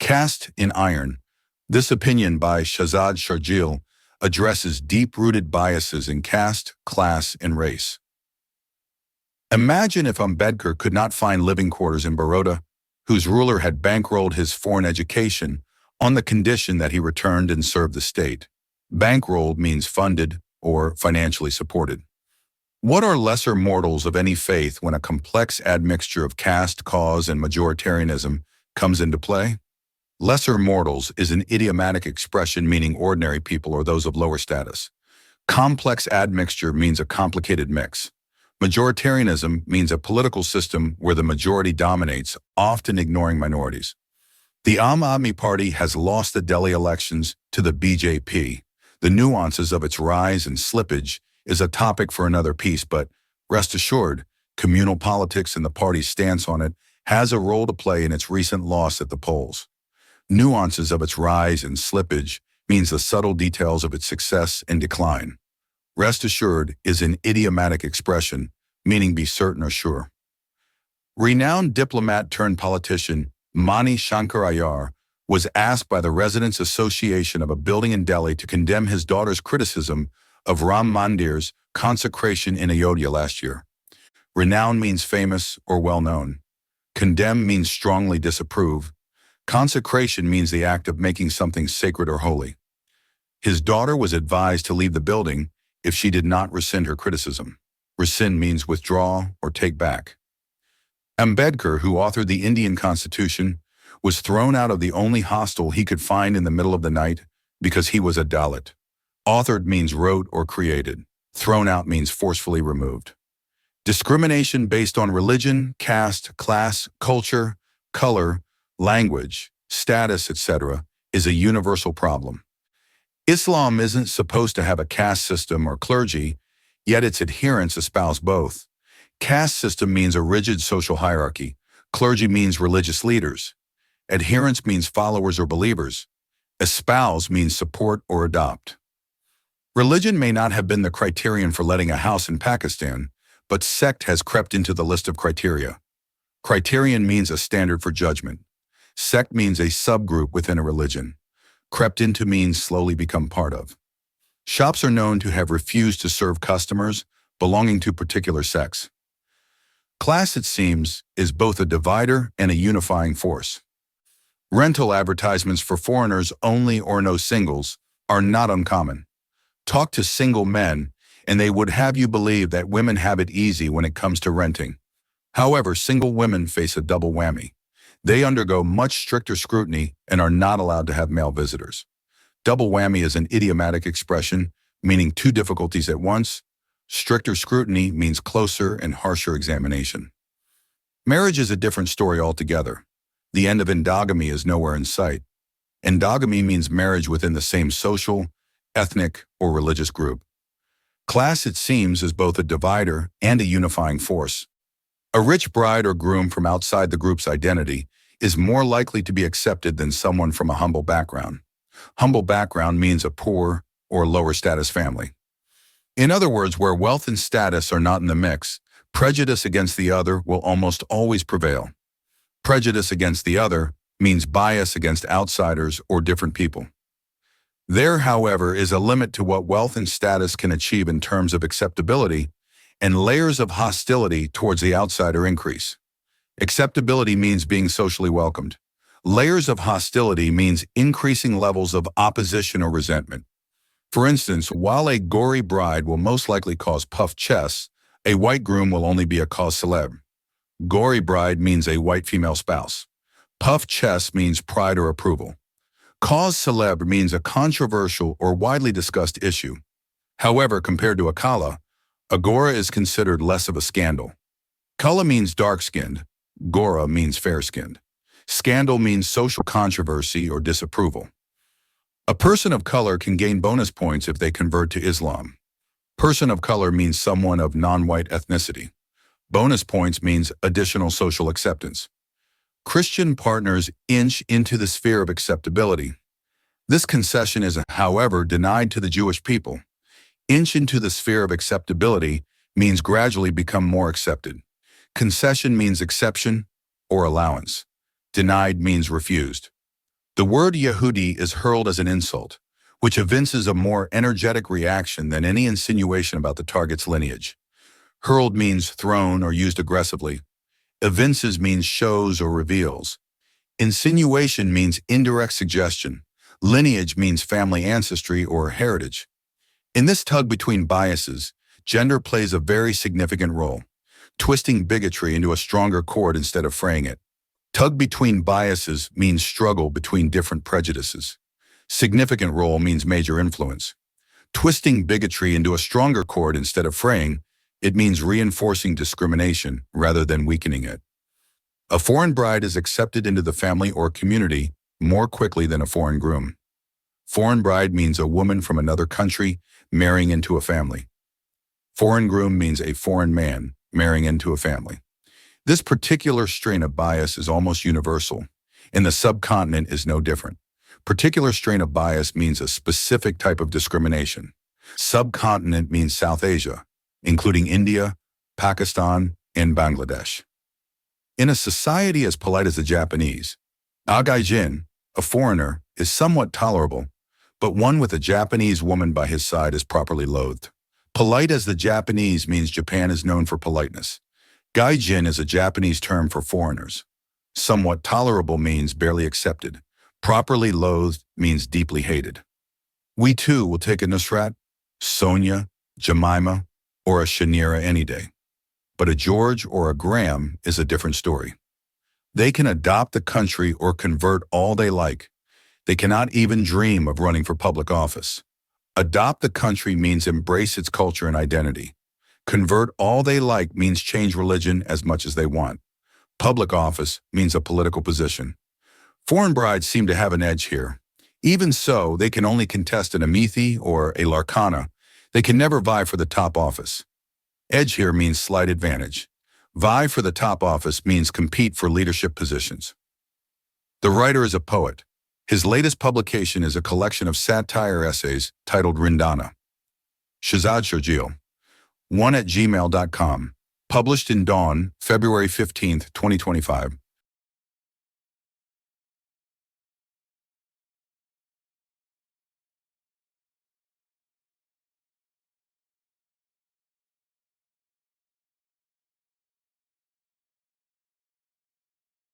Caste in Iron. This opinion by Shahzad Sharjeel addresses deep-rooted biases in caste, class, and race. Imagine if Ambedkar could not find living quarters in Baroda, whose ruler had bankrolled his foreign education on the condition that he returned and served the state. Bankrolled means funded or financially supported. What are lesser mortals of any faith when a complex admixture of caste, cause, and majoritarianism comes into play? Lesser mortals is an idiomatic expression meaning ordinary people or those of lower status. Complex admixture means a complicated mix. Majoritarianism means a political system where the majority dominates, often ignoring minorities. The Aam Aadmi Party has lost the Delhi elections to the BJP. The nuances of its rise and slippage is a topic for another piece, but rest assured, communal politics and the party's stance on it has a role to play in its recent loss at the polls. Nuances of its rise and slippage means the subtle details of its success and decline. Rest assured is an idiomatic expression, meaning be certain or sure. Renowned diplomat turned politician Mani Shankar Iyer was asked by the Residents' Association of a building in Delhi to condemn his daughter's criticism of Ram Mandir's consecration in Ayodhya last year. Renowned means famous or well-known. Condemn means strongly disapprove. Consecration means the act of making something sacred or holy. His daughter was advised to leave the building if she did not rescind her criticism. Rescind means withdraw or take back. Ambedkar, who authored the Indian Constitution, was thrown out of the only hostel he could find in the middle of the night because he was a Dalit. Authored means wrote or created. Thrown out means forcefully removed. Discrimination based on religion, caste, class, culture, color, language, status, etc. is a universal problem. Islam isn't supposed to have a caste system or clergy, yet its adherents espouse both. Caste system means a rigid social hierarchy. Clergy means religious leaders. Adherence means followers or believers. Espouse means support or adopt. Religion may not have been the criterion for letting a house in Pakistan, but sect has crept into the list of criteria. Criterion means a standard for judgment. Sect means a subgroup within a religion. Crept into means slowly become part of. Shops are known to have refused to serve customers belonging to particular sects. Class, it seems, is both a divider and a unifying force. Rental advertisements for foreigners only or no singles are not uncommon. Talk to single men, and they would have you believe that women have it easy when it comes to renting. However, single women face a double whammy. They undergo much stricter scrutiny and are not allowed to have male visitors. Double whammy is an idiomatic expression meaning two difficulties at once. Stricter scrutiny means closer and harsher examination. Marriage is a different story altogether. The end of endogamy is nowhere in sight. Endogamy means marriage within the same social, ethnic, or religious group. Class, it seems, is both a divider and a unifying force. A rich bride or groom from outside the group's identity is more likely to be accepted than someone from a humble background. Humble background means a poor or lower status family. In other words, where wealth and status are not in the mix, prejudice against the other will almost always prevail. Prejudice against the other means bias against outsiders or different people. There, however, is a limit to what wealth and status can achieve in terms of acceptability, and layers of hostility towards the outsider increase. Acceptability means being socially welcomed. Layers of hostility means increasing levels of opposition or resentment. For instance, while a gory bride will most likely cause puffed chests, a white groom will only be a cause célèbre. Gory bride means a white female spouse. Puffed chest means pride or approval. Cause célèbre means a controversial or widely discussed issue. However, compared to a kala, Agora is considered less of a scandal. Kala means dark-skinned. Gora means fair-skinned. Scandal means social controversy or disapproval. A person of color can gain bonus points if they convert to Islam. Person of color means someone of non-white ethnicity. Bonus points means additional social acceptance. Christian partners inch into the sphere of acceptability. This concession is, however, denied to the Jewish people. Inch into the sphere of acceptability means gradually become more accepted. Concession means exception or allowance. Denied means refused. The word Yehudi is hurled as an insult, which evinces a more energetic reaction than any insinuation about the target's lineage. Hurled means thrown or used aggressively. Evinces means shows or reveals. Insinuation means indirect suggestion. Lineage means family ancestry or heritage. In this tug between biases, gender plays a very significant role, twisting bigotry into a stronger cord instead of fraying it. Tug between biases means struggle between different prejudices. Significant role means major influence. Twisting bigotry into a stronger cord instead of fraying, it means reinforcing discrimination rather than weakening it. A foreign bride is accepted into the family or community more quickly than a foreign groom. Foreign bride means a woman from another country marrying into a family. Foreign groom means a foreign man marrying into a family. This particular strain of bias is almost universal, and the subcontinent is no different. Particular strain of bias means a specific type of discrimination. Subcontinent means South Asia, including India, Pakistan, and Bangladesh. In a society as polite as the Japanese, Agaijin, a foreigner, is somewhat tolerable, but one with a Japanese woman by his side is properly loathed. Polite as the Japanese means Japan is known for politeness. Gaijin is a Japanese term for foreigners. Somewhat tolerable means barely accepted. Properly loathed means deeply hated. We too will take a Nusrat, Sonia, Jemima, or a Shanira any day. But a George or a Graham is a different story. They can adopt the country or convert all they like. They cannot even dream of running for public office. Adopt the country means embrace its culture and identity. Convert all they like means change religion as much as they want. Public office means a political position. Foreign brides seem to have an edge here. Even so, they can only contest an Amithi or a Larkana. They can never vie for the top office. Edge here means slight advantage. Vie for the top office means compete for leadership positions. The writer is a poet. His latest publication is a collection of satire essays titled Rindana. Shahzad Sharjeel. 1@gmail.com. Published in Dawn, February 15, 2025.